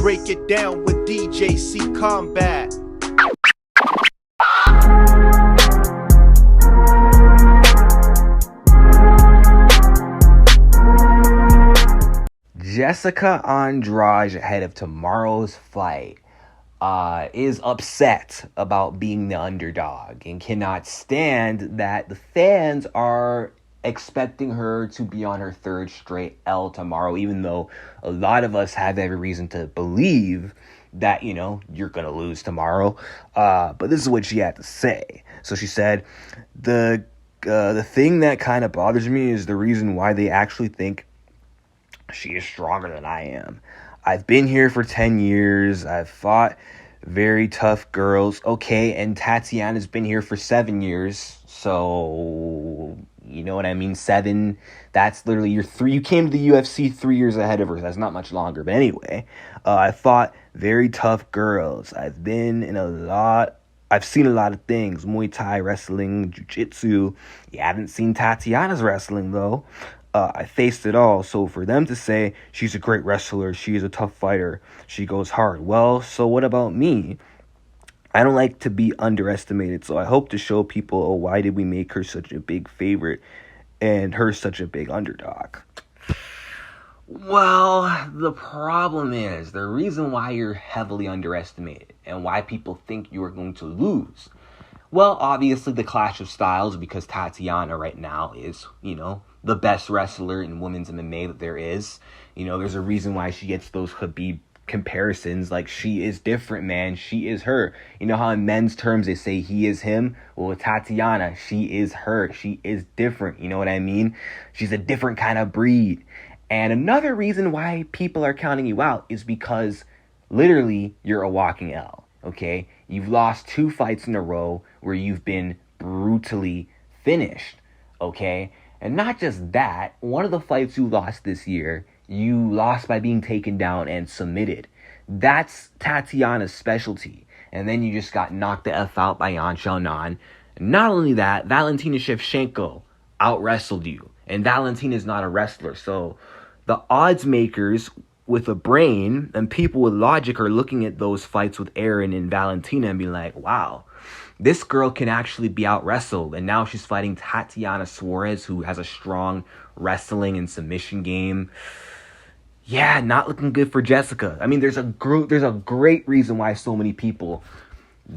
break it down with DJ C Combat. Jessica Andrade, ahead of tomorrow's fight, is upset about being the underdog and cannot stand that the fans are expecting her to be on her third straight L tomorrow, even though a lot of us have every reason to believe that, you're going to lose tomorrow. But this is what she had to say. So she said, the thing that kind of bothers me is the reason why they actually think she is stronger than I am. I've been here for 10 years. I've fought very tough girls. Okay, and Tatiana's been here for 7 years. So, you know what I mean? 7, that's literally your 3. You came to the UFC 3 years ahead of her. That's not much longer. But anyway, I fought very tough girls. I've seen a lot of things. Muay Thai, wrestling, jiu-jitsu. You haven't seen Tatiana's wrestling, though. I faced it all. So for them to say she's a great wrestler, she is a tough fighter, she goes hard. Well, so what about me? I don't like to be underestimated. So I hope to show people, why did we make her such a big favorite and her such a big underdog? Well, the problem is, the reason why you're heavily underestimated and why people think you are going to lose. Well, obviously the clash of styles, because Tatiana right now is, the best wrestler in women's MMA that there is. There's a reason why she gets those Khabib comparisons. Like, she is different, man. She is her. You know how in men's terms they say he is him? Well, with Tatiana, she is her. She is different. You know what I mean? She's a different kind of breed. And another reason why people are counting you out is because literally you're a walking L. Okay? You've lost 2 fights in a row where you've been brutally finished. Okay? And not just that, one of the fights you lost this year, you lost by being taken down and submitted. That's Tatiana's specialty. And then you just got knocked the F out by Yan Xiaonan. Not only that, Valentina Shevchenko out-wrestled you. And Valentina's not a wrestler. So the odds makers with a brain and people with logic are looking at those fights with Erin and Valentina and be like, wow, this girl can actually be out-wrestled. And now she's fighting Tatiana Suarez, who has a strong wrestling and submission game. Yeah, not looking good for Jessica. I mean, there's a great reason why so many people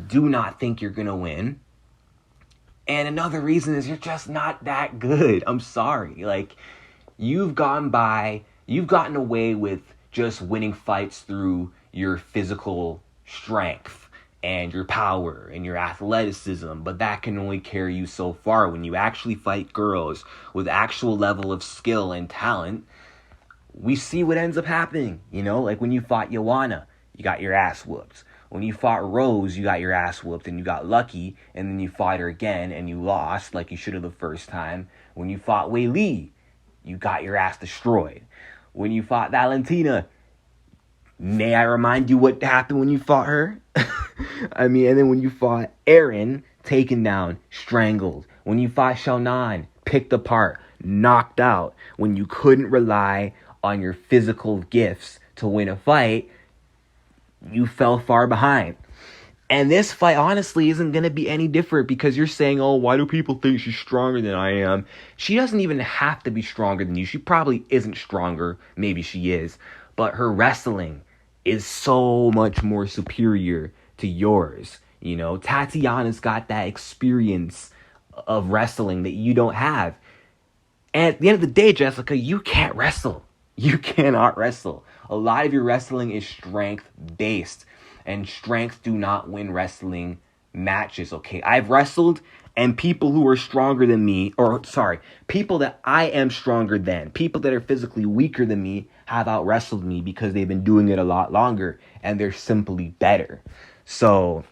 do not think you're going to win. And another reason is you're just not that good. I'm sorry. Like, you've gotten away with just winning fights through your physical strength and your power and your athleticism, but that can only carry you so far. When you actually fight girls with actual level of skill and talent, we see what ends up happening. Like when you fought Joanna, you got your ass whooped. When you fought Rose, you got your ass whooped and you got lucky, and then you fought her again and you lost like you should have the first time. When you fought Wei Li, you got your ass destroyed. When you fought Valentina, may I remind you what happened when you fought her? And then when you fought Erin, taken down, strangled. When you fought Xiaonan, picked apart, knocked out. When you couldn't rely on your physical gifts to win a fight, you fell far behind. And this fight, honestly, isn't going to be any different, because you're saying, why do people think she's stronger than I am? She doesn't even have to be stronger than you. She probably isn't stronger. Maybe she is. But her wrestling is so much more superior to yours. Tatiana's got that experience of wrestling that you don't have. And at the end of the day, Jessica, you can't wrestle. You cannot wrestle. A lot of your wrestling is strength-based. And strength do not win wrestling matches, okay? I've wrestled, and people who are stronger than me, people that I am stronger than, people that are physically weaker than me, have out-wrestled me because they've been doing it a lot longer, and they're simply better. So,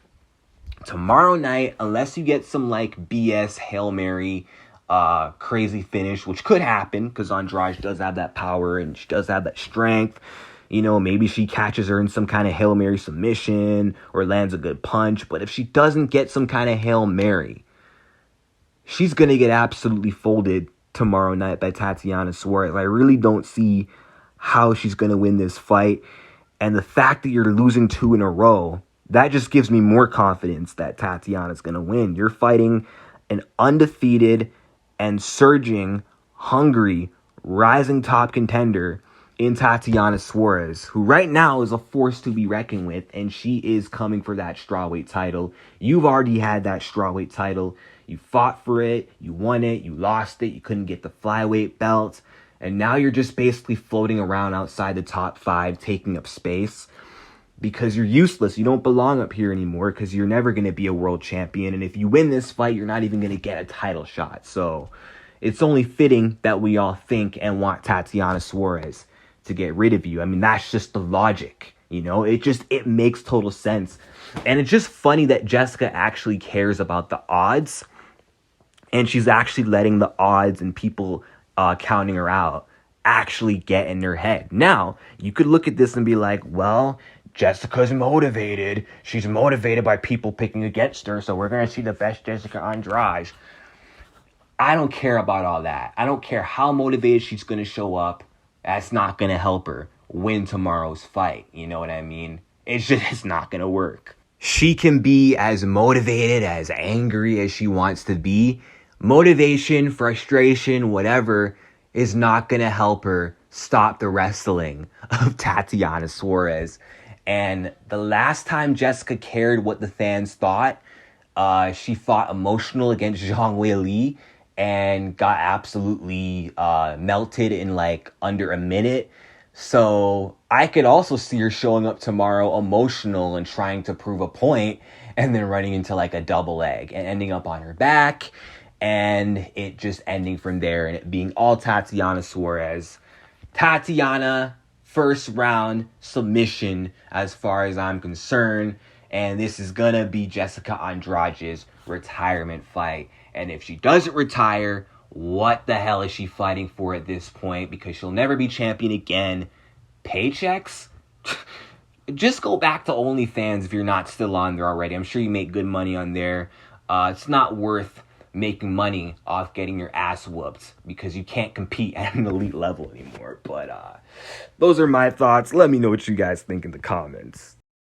tomorrow night, unless you get some, BS Hail Mary, crazy finish, which could happen, because Andrade does have that power, and she does have that strength. Maybe she catches her in some kind of Hail Mary submission or lands a good punch. But if she doesn't get some kind of Hail Mary, she's going to get absolutely folded tomorrow night by Tatiana Suarez. I really don't see how she's going to win this fight. And the fact that you're losing 2 in a row, that just gives me more confidence that Tatiana's going to win. You're fighting an undefeated and surging, hungry, rising top contender in Tatiana Suarez, who right now is a force to be reckoned with, and she is coming for that strawweight title. You've already had that strawweight title. You fought for it, you won it, you lost it, you couldn't get the flyweight belt, and now you're just basically floating around outside the top 5, taking up space because you're useless. You don't belong up here anymore because you're never going to be a world champion, and if you win this fight, you're not even going to get a title shot. So it's only fitting that we all think and want Tatiana Suarez to get rid of you. I mean, that's just the logic, you know? It makes total sense. And it's just funny that Jessica actually cares about the odds, and she's actually letting the odds and people counting her out actually get in her head. Now, you could look at this and be like, well, Jessica's motivated. She's motivated by people picking against her, so we're going to see the best Jessica Andrade. I don't care about all that. I don't care how motivated she's going to show up. That's not going to help her win tomorrow's fight. You know what I mean? It's not going to work. She can be as motivated, as angry as she wants to be. Motivation, frustration, whatever, is not going to help her stop the wrestling of Tatiana Suarez. And the last time Jessica cared what the fans thought, she fought emotional against Zhang Weili and got absolutely melted in like under a minute. So I could also see her showing up tomorrow emotional and trying to prove a point and then running into like a double leg and ending up on her back and it just ending from there and it being all Tatiana Suarez. Tatiana, first round submission as far as I'm concerned. And this is going to be Jessica Andrade's retirement fight. And if she doesn't retire, what the hell is she fighting for at this point? Because she'll never be champion again. Paychecks? Just go back to OnlyFans if you're not still on there already. I'm sure you make good money on there. It's not worth making money off getting your ass whooped because you can't compete at an elite level anymore. But those are my thoughts. Let me know what you guys think in the comments.